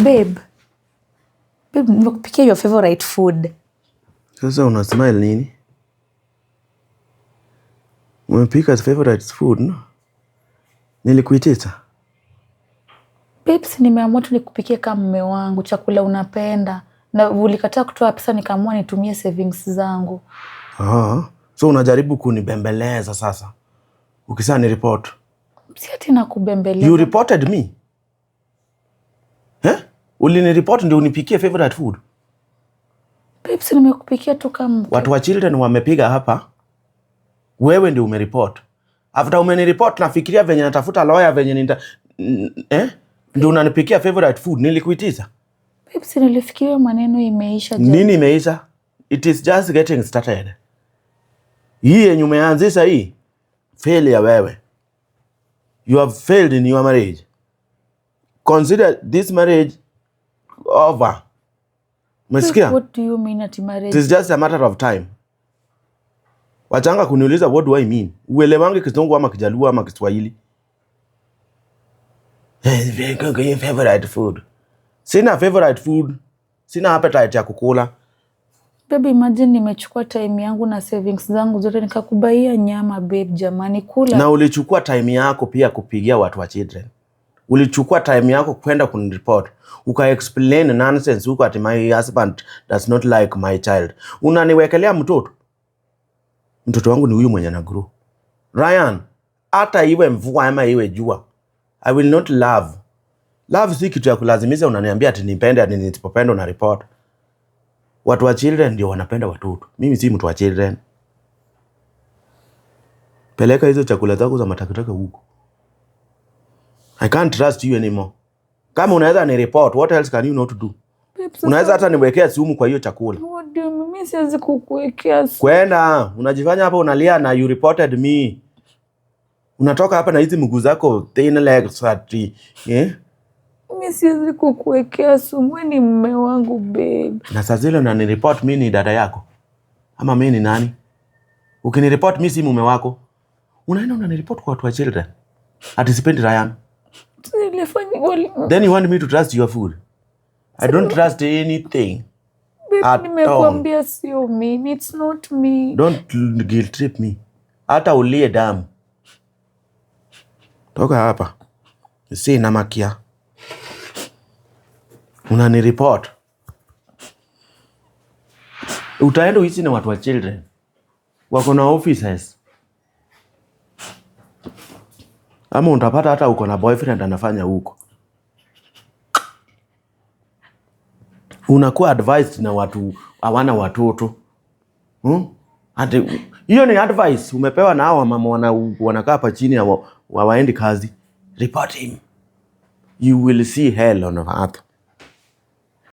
Babe, nimekupikia your favorite food. Sasa una smile nini? Umepika favorite food, no? Nilikuitisha. Babe, si nimeamua tu nikupikie kama mume wangu, chakula unapenda. Na ulikataa kutoa pesa nikaamua nitumie savings zangu. So unajaribu kunibembeleza sasa. Ukisema ni report. Si ati nakubembeleza. You reported me. Ulinireport ndio unipikie favorite food. Babe, si nimekupikia tu kama watu wa children wamepiga hapa. Wewe ndio umereport. After umenireport nafikiria venye natafuta lawyer venye ndio unanipikia favorite food. Nilikuitiza. Babe, si nilifikiria maneno imeisha jana. Nini imeisha? It is just getting started. Hii yenye umeanzisha hii failure wewe. You have failed in your marriage. Consider this marriage over. Umesikia? What do you mean at marriage? It is just a matter of time. Wachanga kuniuliza what do I mean? Uelewangi Kizungu ama Kijaluo ama Kiswahili? Favorite food. Sina favorite food. Sina appetite ya kukula. Baby, imagine nimechukua time yangu na savings zangu zote nikakubaia nyama babe, jamani kula. Na ulichukua time yako pia kupigia watu wa children. Ulichukua time yako kwenda kunireport. Uka-explain nonsense huko ati my husband does not like my child. Unaniwekelea mtoto. Mtoto wangu ni huyu mwenye na grow. Ryan, hata iwe mvua ama iwe jua, I will not love. Love si kitu ya kulazimisha unaniambia ati nipende ati nisipopenda una report. Watu wa children ndio wanapenda watoto. Mimi si mtu wa children. Peleka hizo chakula zako za matakataka huko. I can't trust you anymore. Kama unaweza ni report, what else can you not do? Unaweza hata niwekea sumu kwa hiyo chakula. Mimi siwezi kukuwekea sumu. Kwenda, unajifanya hapa unalia na you reported me. Unatoka hapa na hizi mguu zako thin legs ati, Mimi siwezi kukuwekea sumu, wewe ni mume wangu babe. Na sasa zile unanireport mimi ni dada yako. Ama mimi ni nani? Ukinireport mimi si mume wako. Unaenda unanireport kwa watu wa children. Ati sipendi Ryan. Then you want me to trust your food? I don't trust anything. Babe, nimekuambia sio mimi, it's not me. Don't guilt trip me. Hata ulie damu. Toka hapa. Si na makia. Unanireport. Utaenda uishi na watu wa children. Wako na offices. Ama utapata hata uko na boyfriend anafanya huko. Unakuwa advised na watu hawana watoto. Hiyo ni advice umepewa na hao mama wanakaa hapa chini waendi kazi. Report him. You will see hell on earth.